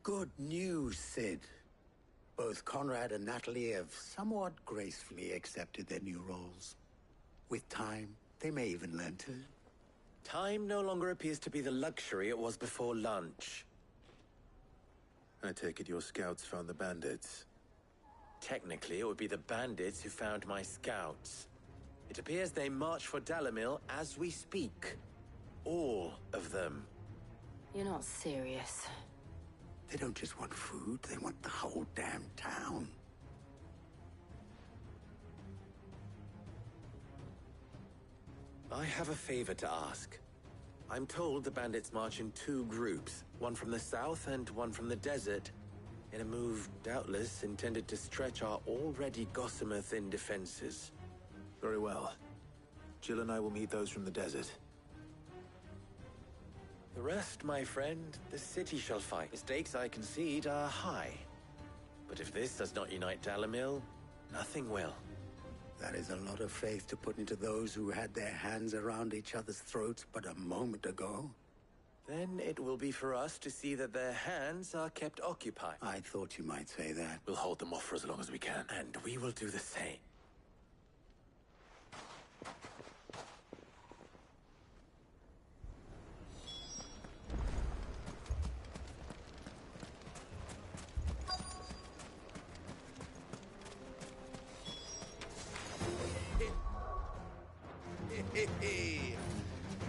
Good news, Sid. Both Conrad and Natalie have somewhat gracefully accepted their new roles. With time, they may even learn to... Time no longer appears to be the luxury it was before lunch. I take it your scouts found the bandits. Technically, it would be the bandits who found my scouts. It appears they march for Dalimil as we speak. All of them. You're not serious. They don't just want food, they want the whole damn town. I have a favor to ask. I'm told the bandits march in two groups, one from the south and one from the desert, in a move doubtless intended to stretch our already gossamer-thin defenses. Very well. Jill and I will meet those from the desert. The rest, my friend, the city shall fight. The stakes, I concede, are high. But if this does not unite Dalimil, nothing will. That is a lot of faith to put into those who had their hands around each other's throats but a moment ago. Then it will be for us to see that their hands are kept occupied. I thought you might say that. We'll hold them off for as long as we can. And we will do the same.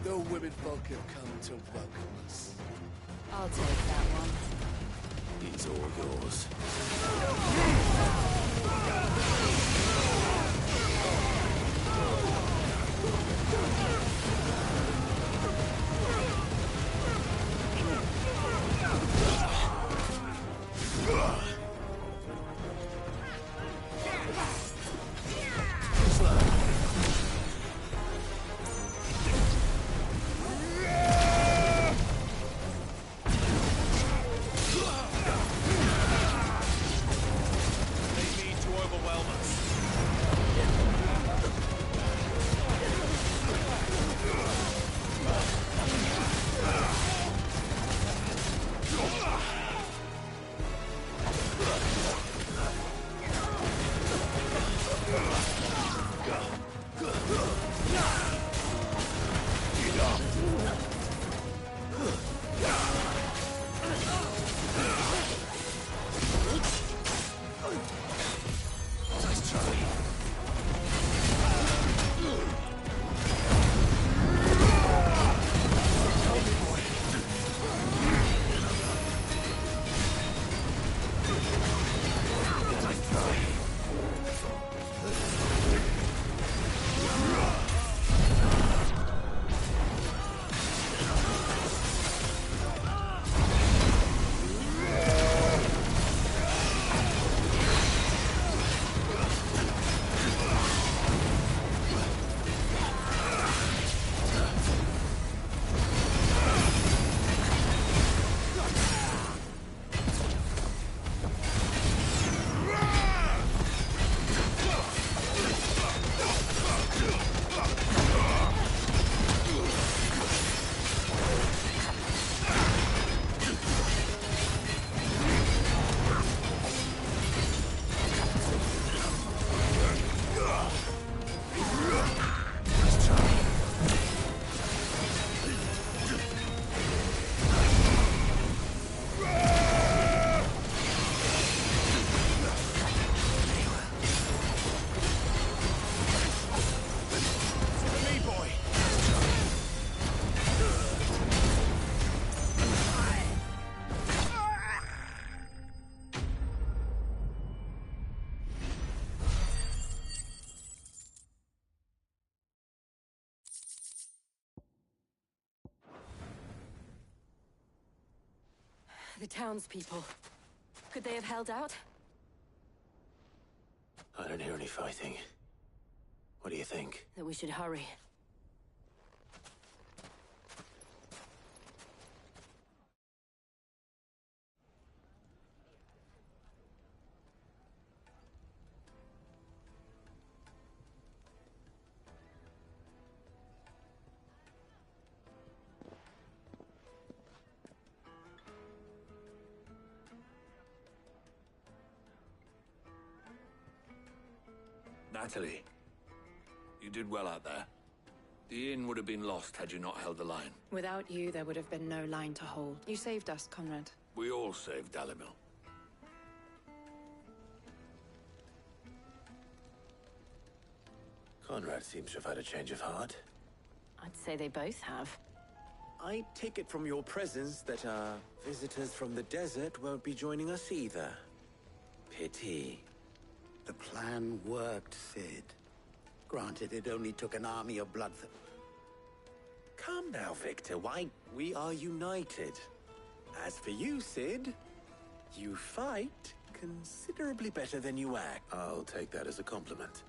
The women folk have come to welcome us. I'll take that one. It's all yours. The townspeople. Could they have held out? I don't hear any fighting. What do you think? That we should hurry. Natalie, you did well out there. The inn would have been lost had you not held the line. Without you, there would have been no line to hold. You saved us, Conrad. We all saved Dalimil. Conrad seems to have had a change of heart. I'd say they both have. I take it from your presence that our visitors from the desert won't be joining us either. Pity. The plan worked, Sid. Granted, it only took an army of blood. Come now, Victor. Why, we are united. As for you, Sid, you fight considerably better than you act. I'll take that as a compliment.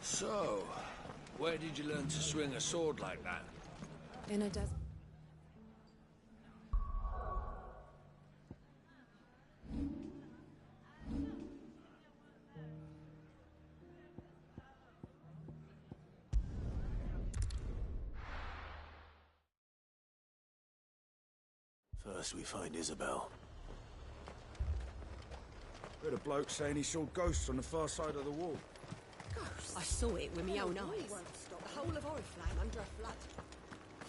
So, where did you learn to swing a sword like that? In a desert. First we find Isabel. Heard a bloke saying he saw ghosts on the far side of the wall. I saw it with my own eyes. The whole of Oriflamme under a flood.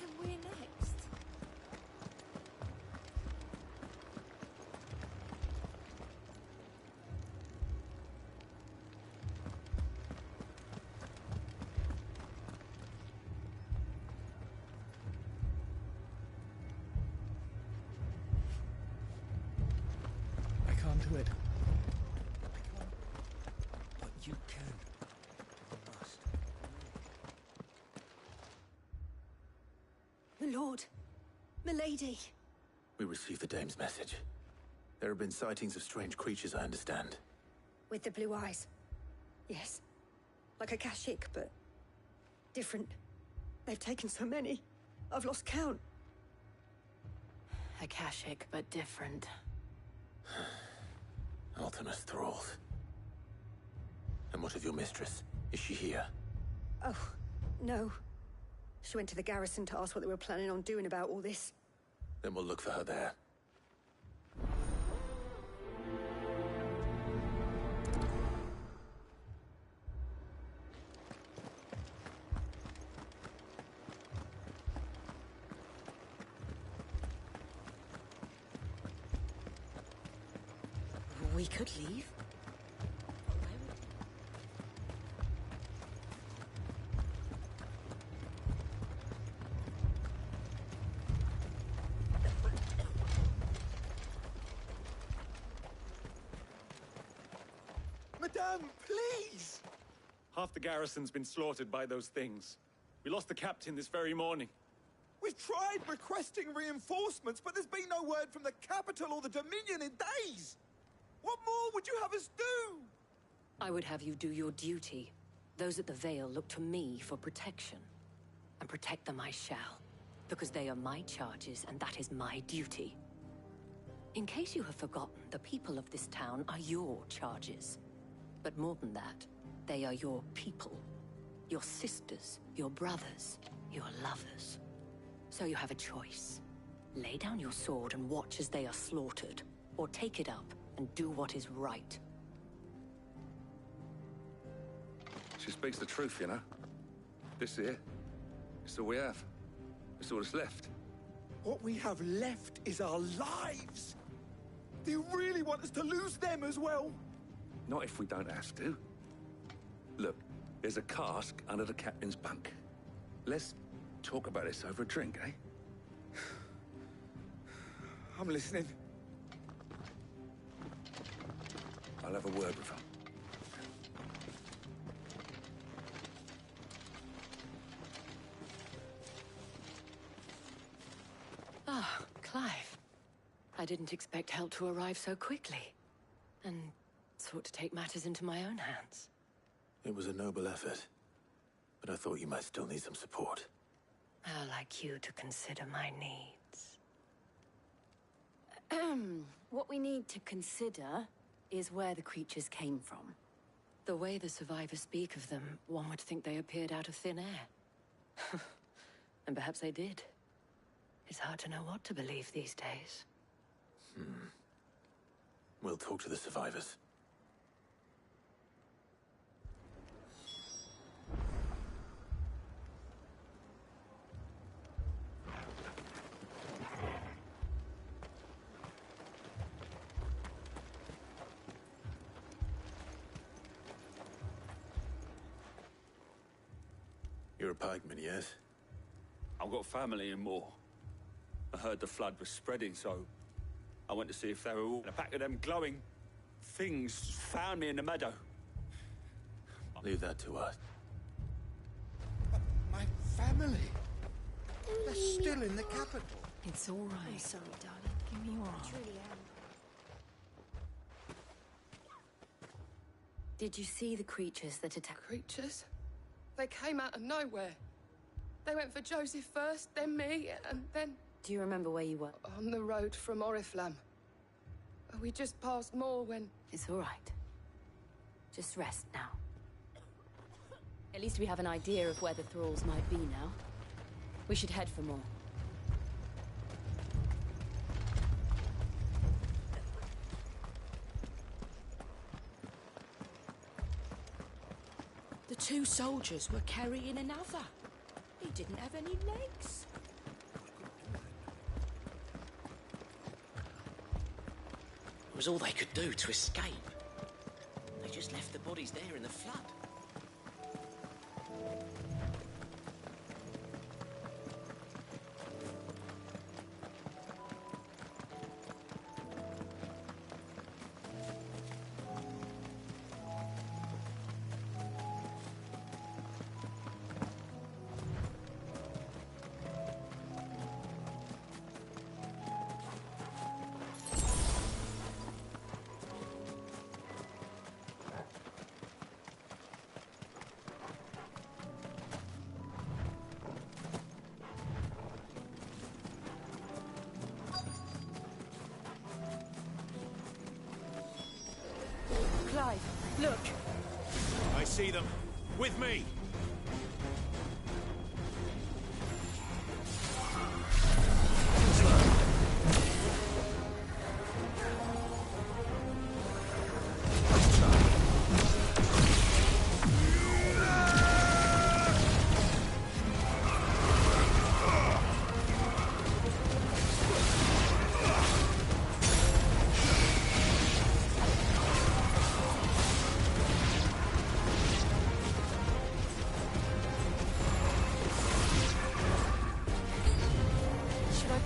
And we're next. I can't do it. I can't. But you can. You must. My lord. Milady. We received the dame's message. There have been sightings of strange creatures, I understand. With the blue eyes. Yes. Like a Kashyyyk, but different. They've taken so many. I've lost count. Akashic, but different. Ultimus thralls. And what of your mistress? Is she here? Oh, no. She went to the garrison to ask what they were planning on doing about all this. Then we'll look for her there. We could leave. Madame, please! Half the garrison's been slaughtered by those things. We lost the captain this very morning. We've tried requesting reinforcements, but there's been no word from the capital or the Dominion in days! What more would you have us do? I would have you do your duty. Those at the Vale look to me for protection. And protect them I shall. Because they are my charges, and that is my duty. In case you have forgotten, the people of this town are your charges. But more than that, they are your people. Your sisters, your brothers, your lovers. So you have a choice. Lay down your sword and watch as they are slaughtered, or take it up and do what is right. She speaks the truth, you know. This here, it's all we have. It's all that's left. What we have left is our lives! Do you really want us to lose them as well? Not if we don't have to. Look, there's a cask under the captain's bunk. Let's talk about this over a drink, eh? I'm listening. I'll have a word with her. Ah, Clive. I didn't expect help to arrive so quickly. And sought to take matters into my own hands. It was a noble effort, but I thought you might still need some support. I'd like you to consider my needs. What we need to consider is where the creatures came from. The way the survivors speak of them, one would think they appeared out of thin air. And perhaps they did. It's hard to know what to believe these days. We'll talk to the survivors. You're a pikeman, yes? I've got family in Moor. I heard the flood was spreading, so I went to see if they were all... The back of them glowing things found me in the meadow. Leave that to us. But my family... They're still in the capital. It's all right. I'm sorry, darling. Give me your arm. I truly am. Did you see the creatures that attacked? Creatures? They came out of nowhere. They went for Joseph first, then me, and then... Do you remember where you were? On the road from Oriflamme. We just passed Moor when... It's all right. Just rest now. At least we have an idea of where the thralls might be now. We should head for more. The two soldiers were carrying another. He didn't have any legs. It was all they could do to escape. They just left the bodies there in the flood. Clive, look! I see them. With me!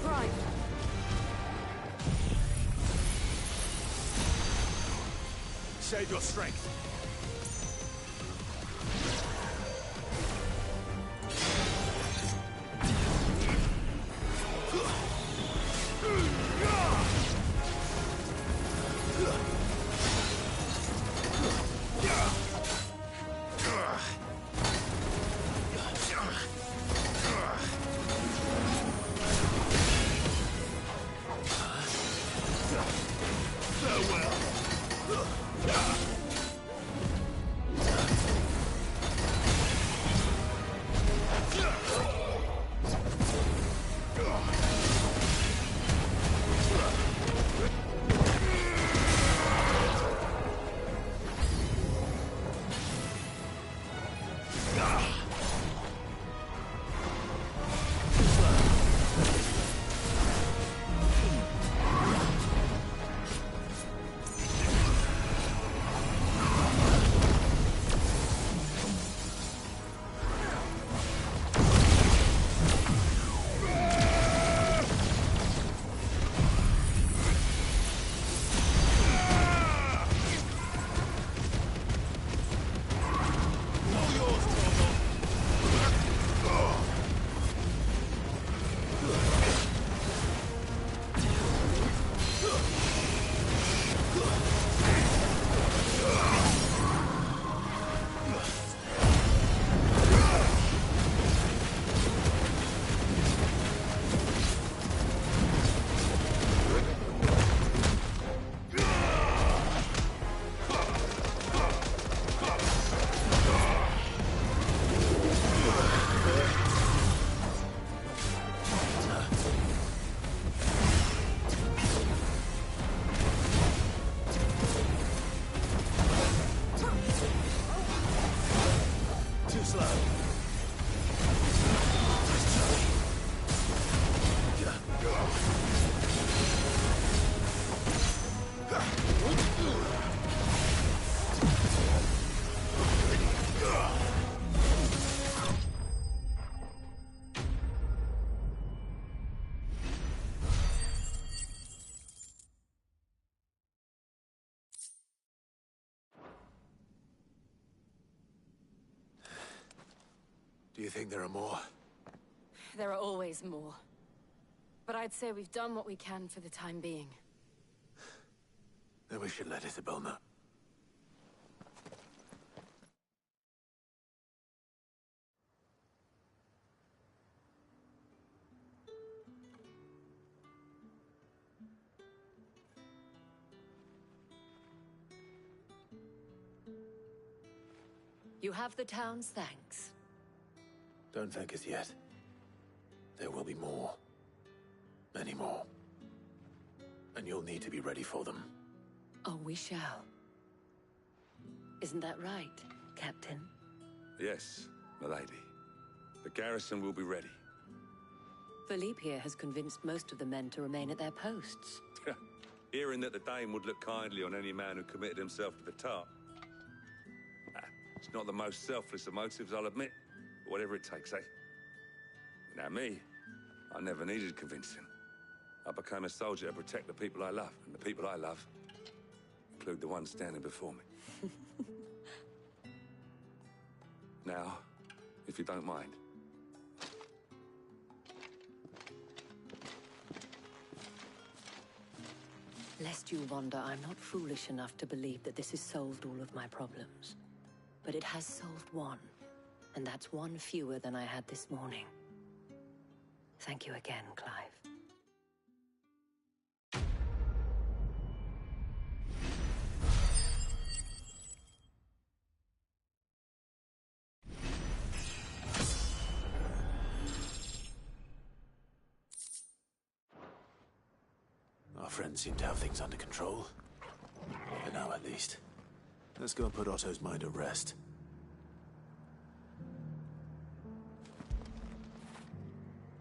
my pride. Save your strength. Do you think there are more? There are always more. But I'd say we've done what we can for the time being. Then we should let Isabel know. You have the town's thanks. Don't thank us yet. There will be more. Many more. And you'll need to be ready for them. Oh, we shall. Isn't that right, Captain? Yes, milady. The garrison will be ready. Philippe here has convinced most of the men to remain at their posts. Hearing that the Dane would look kindly on any man who committed himself to the Tart. It's not the most selfless of motives, I'll admit. But whatever it takes, eh? Now me, I never needed convincing. I became a soldier to protect the people I love, and the people I love include the ones standing before me. Now, if you don't mind. Lest you wonder, I'm not foolish enough to believe that this has solved all of my problems. But it has solved one, and that's one fewer than I had this morning. Thank you again, Clive. Our friends seem to have things under control. For now, at least. Let's go and put Otto's mind at rest.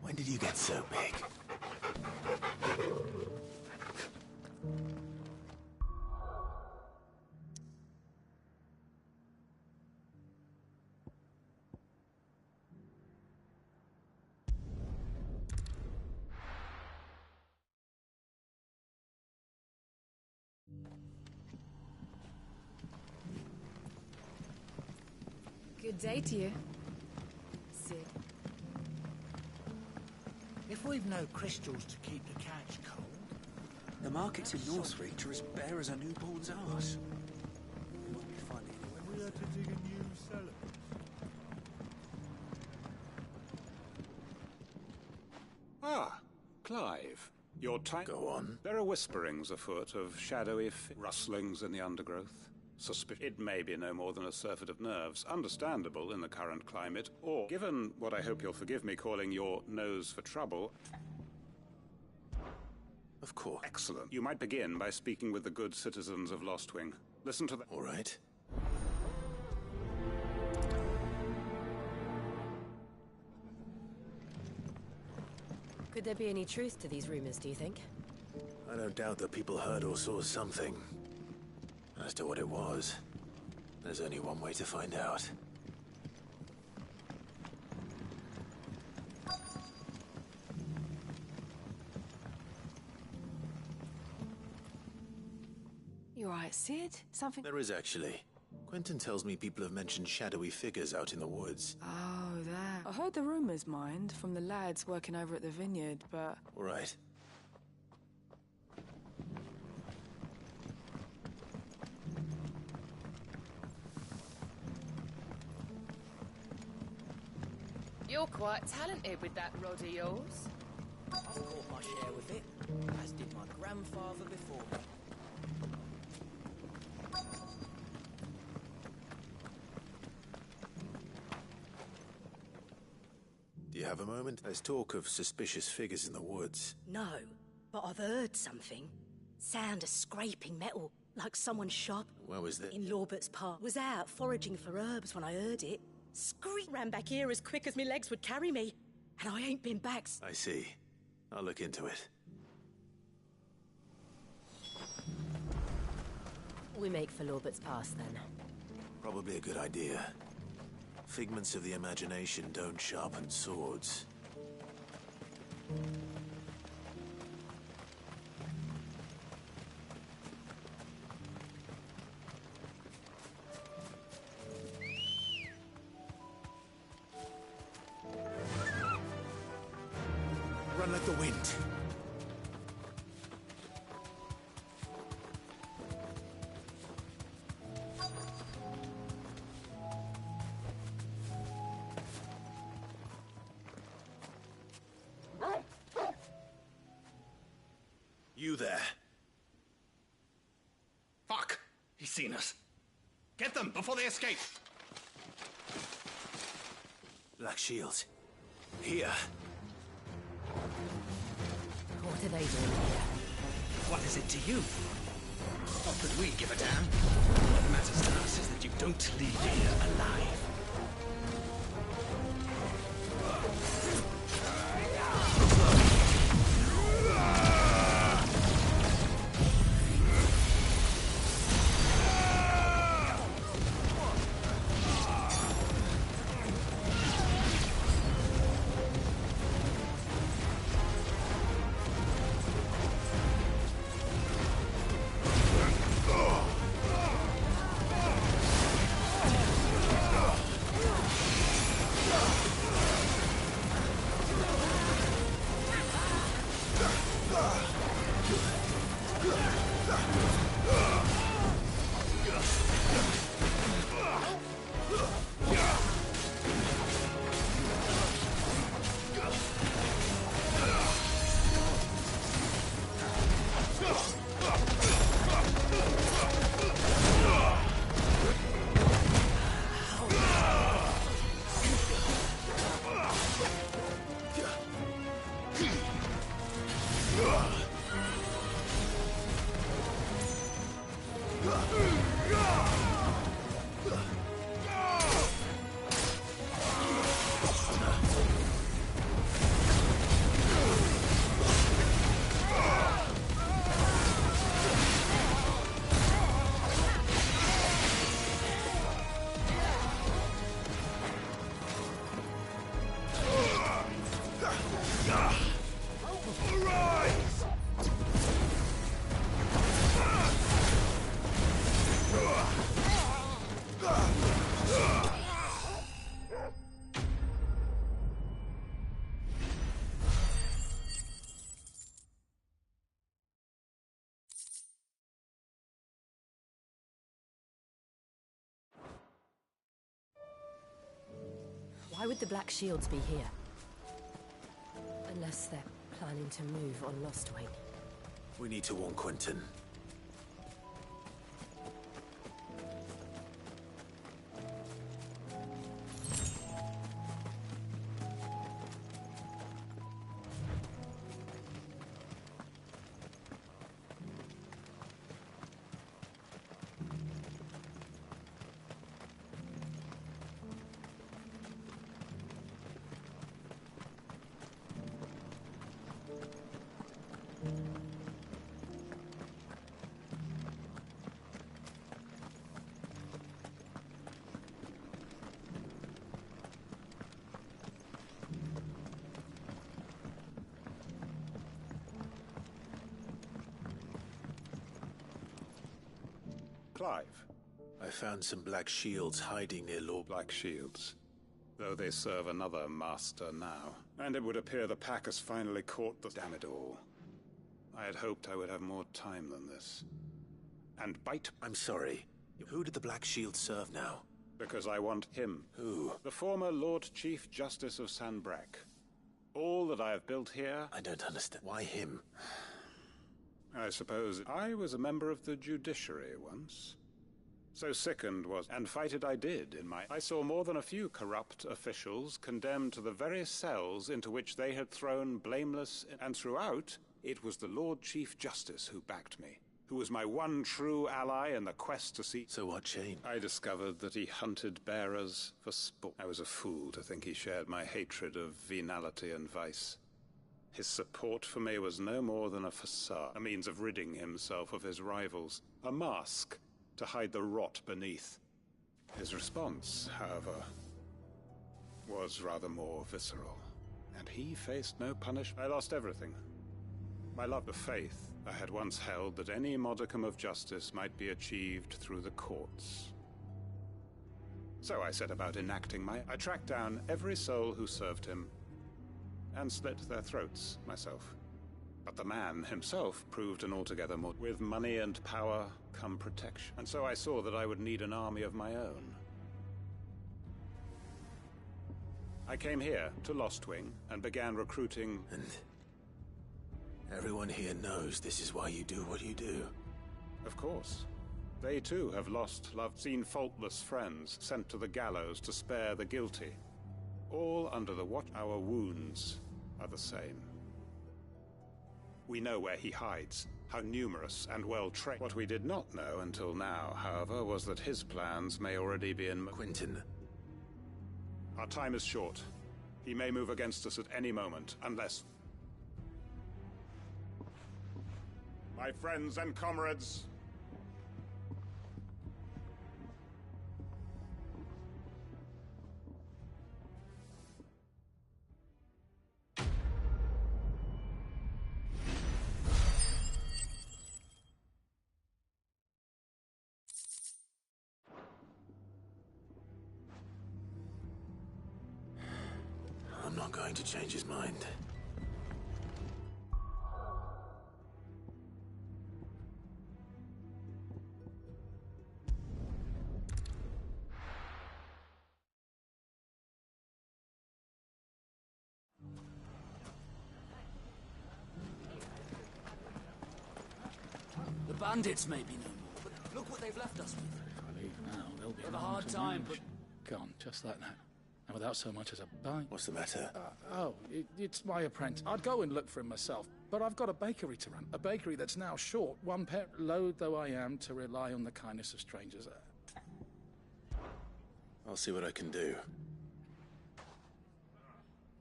When did you get so big? day to you. Sid. If we've no crystals to keep the catch cold... The markets in Northreach are as bare as a newborn's arse. It might be funny. We had to dig a new cellar. Ah, Clive. Your time. Go on. There are whisperings afoot of shadowy rustlings in the undergrowth. It may be no more than a surfeit of nerves, understandable in the current climate, or, given what I hope you'll forgive me calling your nose for trouble... Of course. Excellent. You might begin by speaking with the good citizens of Lostwing. Listen to them. All right. Could there be any truth to these rumors, do you think? I don't doubt that people heard or saw something. As to what it was, there's only one way to find out. You alright, Sid? Something... There is actually. Quentin tells me people have mentioned shadowy figures out in the woods. Oh, that. I heard the rumors, mind, from the lads working over at the vineyard, but... All right. You're quite talented with that rod of yours. I've caught my share with it, as did my grandfather before me. Do you have a moment? There's talk of suspicious figures in the woods. No, but I've heard something. Sound of scraping metal, like someone's shop. Where was that? In Lawbert's Park. Was out foraging for herbs when I heard it. Scream ran back here as quick as my legs would carry me. And I ain't been back. I see. I'll look into it. We make for Lawbert's Pass, then. Probably a good idea. Figments of the imagination don't sharpen swords. Run like the wind. You there. Fuck! He's seen us. Get them before they escape! Black Shields. Here. What are they doing here? What is it to you? Not that we give a damn. What matters to us is that you don't leave here alive. Why would the Black Shields be here? Unless they're planning to move on Lostwing. We need to warn Quentin. Clive. I found some Black Shields hiding near Lord... Black Shields. Though they serve another master now. And it would appear the pack has finally caught the... Damn it all. I had hoped I would have more time than this. And bite... I'm sorry. Who did the Black Shield serve now? Because I want him. Who? The former Lord Chief Justice of Sanbreque. All that I have built here... I don't understand. Why him? I suppose I was a member of the judiciary once. So sickened was, and fight it I did in my... I saw more than a few corrupt officials condemned to the very cells into which they had thrown blameless... And throughout, it was the Lord Chief Justice who backed me, who was my one true ally in the quest to see... So what changed? I discovered that he hunted bearers for sport. I was a fool to think he shared my hatred of venality and vice. His support for me was no more than a facade, a means of ridding himself of his rivals, a mask to hide the rot beneath. His response, however, was rather more visceral, and he faced no punishment. I lost everything. My love of faith I had once held that any modicum of justice might be achieved through the courts. So I set about enacting I tracked down every soul who served him, and slit their throats myself. But the man himself proved an altogether more... With money and power come protection. And so I saw that I would need an army of my own. I came here to Lostwing and began recruiting... And everyone here knows this is why you do what you do. Of course. They too have lost love, seen faultless friends sent to the gallows to spare the guilty. All under the watch. Our wounds are the same. We know where he hides, how numerous and well-trained. What we did not know until now, however, was that his plans may already be in... Quentin. Our time is short. He may move against us at any moment, unless... My friends and comrades... I'm not going to change his mind. The bandits may be no more, but look what they've left us with. If I leave now, they'll be Have a hard time, but... Gone, just like that. And without so much as a bite. What's the matter? It's my apprentice. I'd go and look for him myself, but I've got a bakery to run. A bakery that's now short. One pair, loath though I am to rely on the kindness of strangers. I'll see what I can do.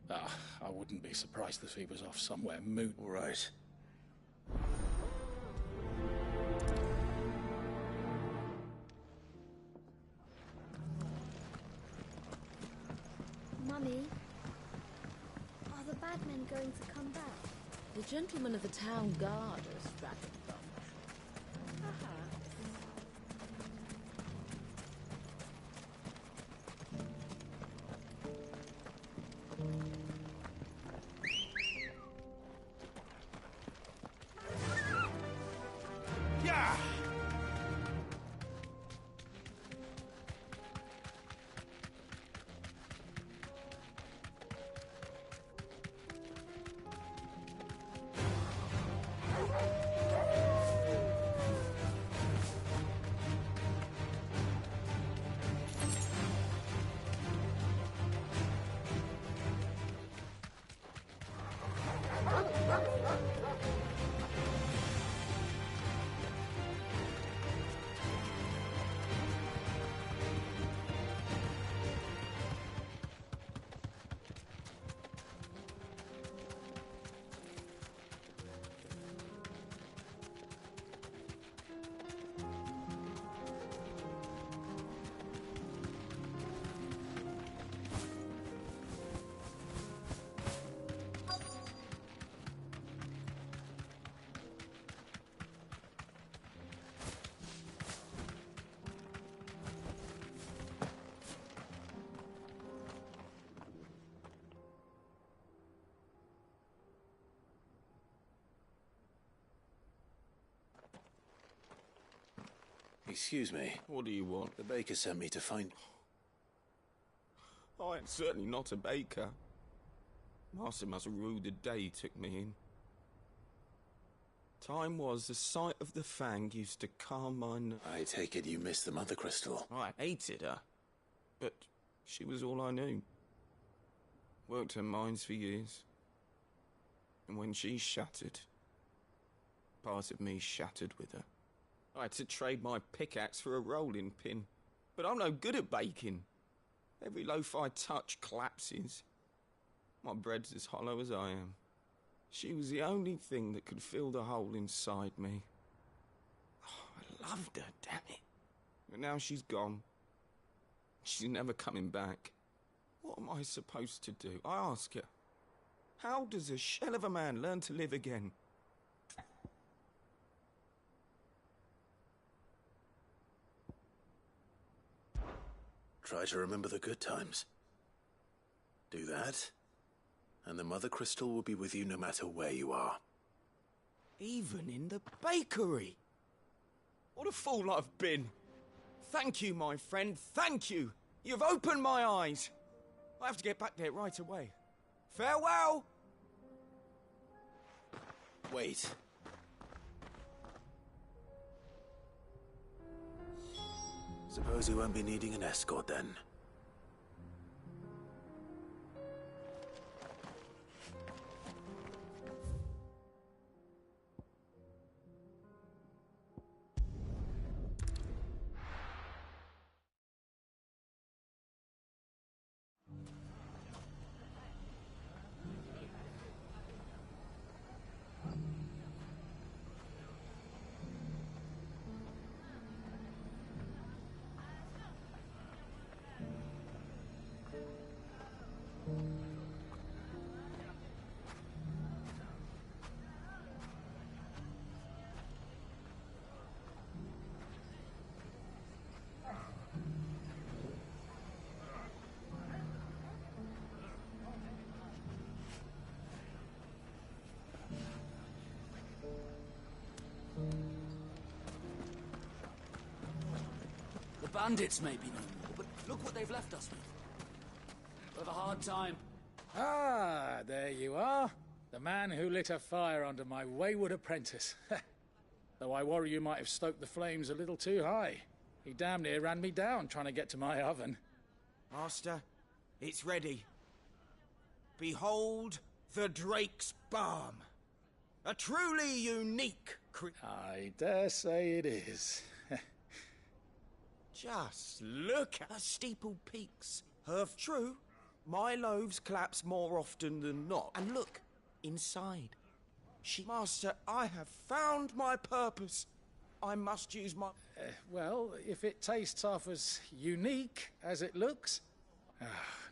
I wouldn't be surprised if he was off somewhere moot. All right. Mummy, are the bad men going to come back? The gentlemen of the town guard are strapping them. Yeah! Excuse me. What do you want? The baker sent me to find... I am certainly not a baker. Master must rue the day he took me in. Time was the sight of the Fang used to calm my I take it you missed the Mother Crystal. I hated her, but she was all I knew. Worked her mines for years. And when she shattered, part of me shattered with her. I had to trade my pickaxe for a rolling pin, but I'm no good at baking. Every loaf I touch collapses. My bread's as hollow as I am. She was the only thing that could fill the hole inside me. Oh, I loved her, damn it. But now she's gone. She's never coming back. What am I supposed to do? I ask her. How does a shell of a man learn to live again? Try to remember the good times. Do that, and the Mother Crystal will be with you no matter where you are. Even in the bakery. What a fool I've been. Thank you, my friend, thank you. You've opened my eyes. I have to get back there right away. Farewell! Wait. Suppose you won't be needing an escort then. The bandits may be no more, but look what they've left us with. We'll have a hard time. Ah, there you are. The man who lit a fire under my wayward apprentice. Though I worry you might have stoked the flames a little too high. He damn near ran me down trying to get to my oven. Master, it's ready. Behold the Drake's Balm. A truly unique I dare say it is. Just look at the steeple peaks. True, my loaves collapse more often than not. And look, inside. Master, I have found my purpose. I must use my... Well, if it tastes half as unique as it looks...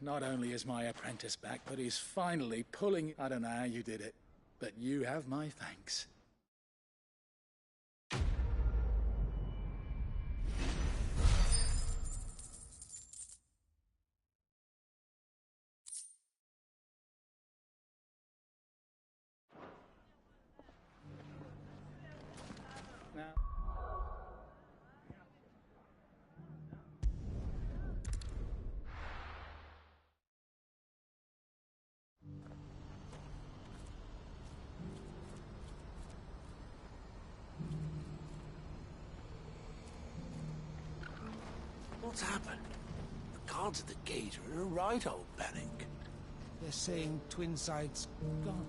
not only is my apprentice back, but he's finally pulling... I don't know how you did it, but you have my thanks. What's happened? The guards at the gate are in a right old panic. They're saying Twinside's gone.